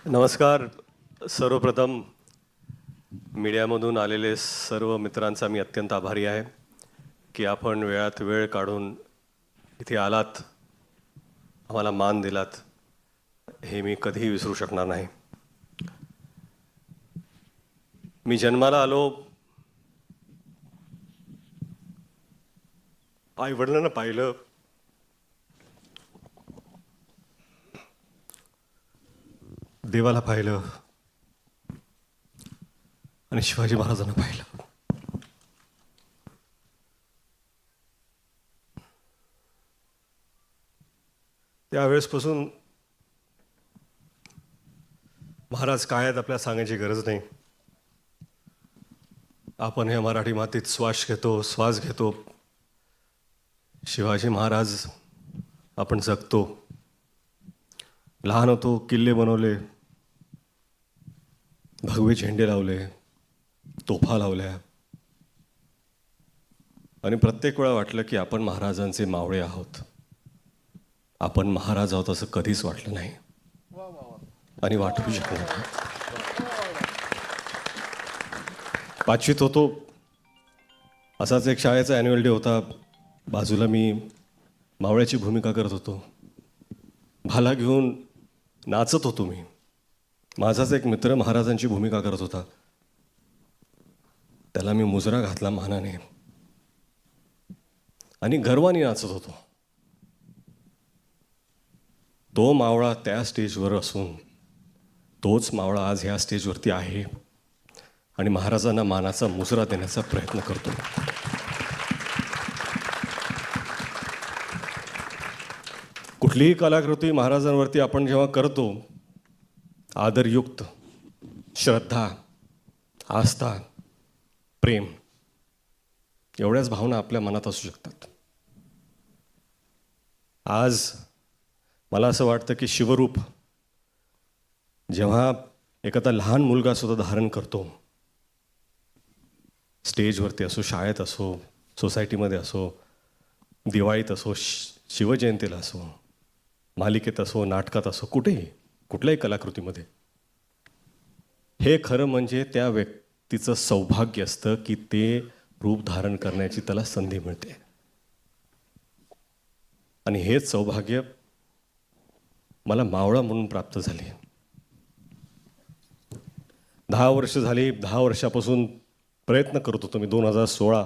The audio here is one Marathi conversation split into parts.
नमस्कार. सर्वप्रथम मीडियामधून आलेले सर्व मित्रांचा मी अत्यंत आभारी आहे की आपण वेळात वेळ काढून इथे आलात, आम्हाला मान दिलात, हे मी कधीही विसरू शकणार नाही. मी जन्माला आलो, आई-वडिलांना पाहिलं, देवाला पाहिलं आणि शिवाजी महाराजांना पाहिलं. त्यावेळेसपासून महाराज काय आहेत आपल्याला सांगायची गरज नाही. आपण हे मराठी मातीत श्वास घेतो. शिवाजी महाराज आपण जगतो. लहान होतो, किल्ले बनवले, भगवे झेंडे लावले, तोफा लावल्या आणि प्रत्येक वेळा वाटलं की आपण महाराजांचे मावळे आहोत. आपण महाराज आहोत असं कधीच वाटलं नाही आणि वाटू शकलं नाही. पाचवीत होतो, असाच एक शाळेचा ॲन्युअल डे होता. बाजूला मी मावळ्याची भूमिका करत होतो. भाला घेऊन नाचत होतो मी. माझाच एक मित्र महाराजांची भूमिका करत होता. त्याला मी मुजरा घातला मानाने आणि गर्वाने नाचत होतो. तो मावळा त्या स्टेजवर असून तोच मावळा आज ह्या स्टेजवरती आहे आणि महाराजांना मानाचा मुजरा देण्याचा प्रयत्न करतो. कुठलीही कलाकृती महाराजांवरती आपण जेव्हा करतो, आदरयुक्त, श्रद्धा, आस्था, प्रेम एवढ्याच भावना आपल्या मनात असू शकतात. आज मला असं वाटतं की शिवरूप जेव्हा एखादा लहान मुलगा सुद्धा धारण करतो, स्टेजवरती असो, शाळेत असो, सोसायटीमध्ये असो, दिवाळीत असो, शिवजयंतीला असो, मालिकेत असो, नाटकात असो, कुठल्याही कलाकृतीमध्ये, हे खरं म्हणजे त्या व्यक्तीचं सौभाग्य असतं की ते रूप धारण करण्याची त्याला संधी मिळते. आणि हेच सौभाग्य मला मावळा म्हणून प्राप्त झाले. 10 वर्ष झाली. 10 वर्षापासून प्रयत्न करत होतो मी 2016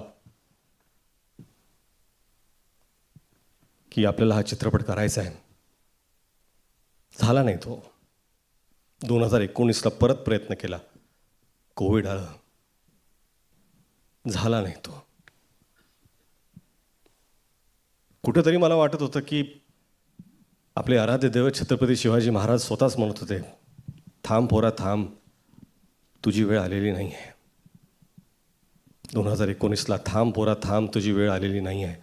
की आपल्याला हा चित्रपट करायचा आहे. झाला नाही तो. 2019ला परत प्रयत्न केला. कोविड आलं, झाला नाही तो. कुठेतरी मला वाटत होतं की आपले आराध्य दैवत छत्रपती शिवाजी महाराज स्वतःच म्हणत होते, थांब पोरा थांब, तुझी वेळ आलेली नाही आहे. 2019ला थांब पोरा थांब, तुझी वेळ आलेली नाही आहे.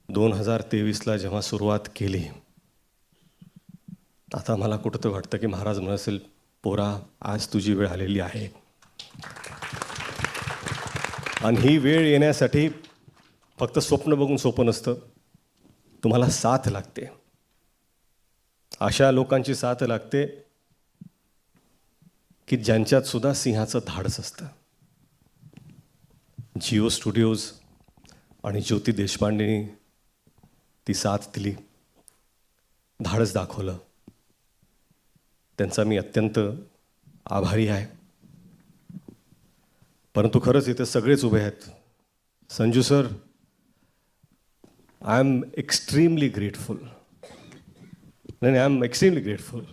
2023ला जेव्हा सुरुवात केली, आता मला कुठंतरी वाटतं की महाराज म्हणत असेल, पोरा आज तुझी वेळ आलेली आहे. आणि ही वेळ येण्यासाठी फक्त स्वप्न बघून सोपं नसतं. तुम्हाला साथ लागते. अशा लोकांची साथ लागते की ज्यांच्यात सुद्धा सिंहाचं धाडस असतं. जिओ स्टुडिओज आणि ज्योती देशपांडेंनी ती साथ दिली, धाडस दाखवलं. त्यांचा मी अत्यंत आभारी आहे. परंतु खरंच इथे सगळेच उभे आहेत. Sanju sir, I am extremely grateful. नाही, I am extremely grateful.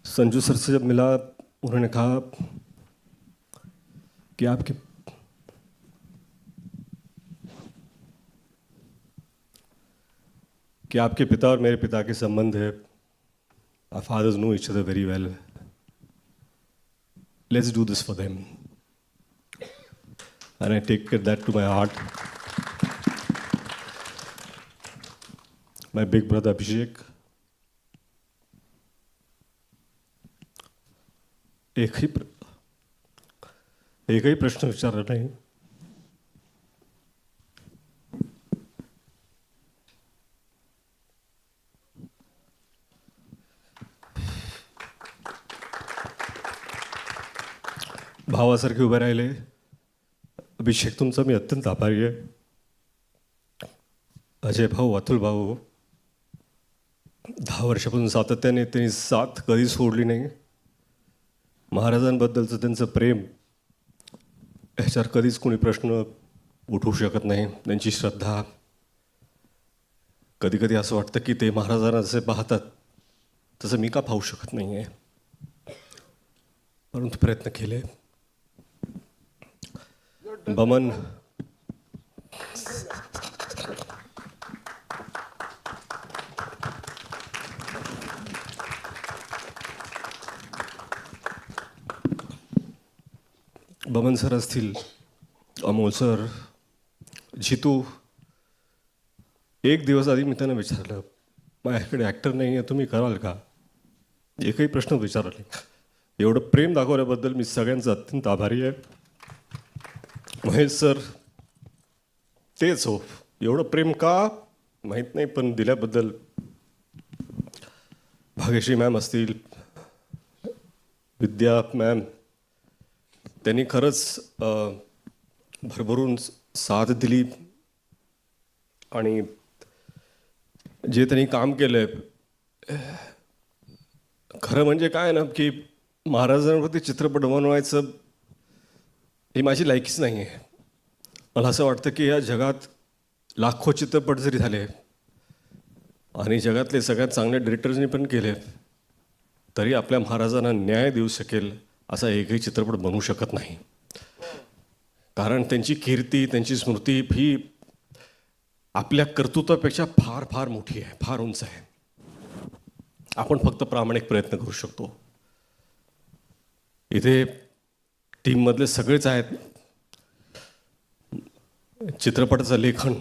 Sanju sir से जब मिला, उन्होंने कहा कि आपके पिता और मेरे पिता के संबंध है. Our fathers know each other very well. Let's do this for them. And I take that to my heart. My big brother Abhishek, एक ही एकही प्रश्न विचारला नाही. भावासारखे उभे राहिले. अभिषेक, तुमचा मी अत्यंत आभारी आहे. अजय भाऊ, अतुल भाऊ, 10 वर्षापासून सातत्याने त्यांनी साथ कधी सोडली नाही. महाराजांबद्दलचं त्यांचं प्रेम ह्याच्यावर कधीच कोणी प्रश्न उठवू शकत नाही. त्यांची श्रद्धा, कधी कधी असं वाटतं की ते महाराजांना जसे पाहतात तसं मी का पाहू शकत नाही आहे, परंतु प्रयत्न केले. बमन, बमन सर असतील, अमोल सर, जितू. एक दिवस आधी मी त्यांना विचारलं, माझ्याकडे ॲक्टर नाही आहे, तुम्ही कराल का? एकही प्रश्न विचारला नाही. एवढं प्रेम दाखवल्याबद्दल मी सगळ्यांचा अत्यंत आभारी आहे. महेश सर तेच हो, एवढं प्रेम का माहीत नाही, पण दिल्याबद्दल. भाग्यश्री मॅम असतील, विद्या मॅम, त्यांनी खरंच भरभरून साथ दिली. आणि जे त्यांनी काम केलं आहे, खरं म्हणजे काय ना की महाराजांवरती चित्रपट बनवायचं ही माझी लायकीच नाही आहे. मला असं वाटतं की या जगात लाखो चित्रपट जरी झाले आणि जगातले सगळ्यात चांगल्या डिरेक्टर्सनी पण केले, तरी आपल्या महाराजांना न्याय देऊ शकेल असा एकही चित्रपट बनवू शकत नाही. कारण त्यांची कीर्ती, त्यांची स्मृती ही आपल्या कर्तृत्वापेक्षा फार फार मोठी आहे, फार उंच आहे. आपण फक्त प्रामाणिक प्रयत्न करू शकतो. इथे टीममधले सगळेच आहेत. चित्रपटाचं लेखन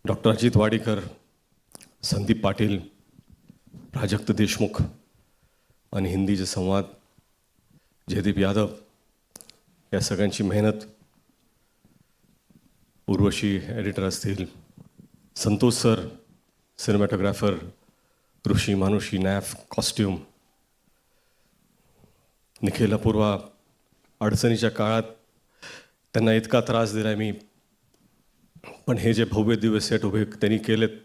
डॉक्टर अजित वाडीकर, संदीप पाटील, प्राजक्त देशमुख, आणि हिंदीचे संवाद जयदीप यादव. या सगळ्यांची मेहनत. उर्वशी एडिटर असतील, संतोष सर सिनेमॅटोग्राफर, ऋषी मानुषी नॅफ कॉस्ट्यूम, निखिल अपूर्वा. अडचणीच्या काळात त्यांना इतका त्रास दिला मी, पण हे जे भव्य दिवस सेट उभे त्यांनी केलेत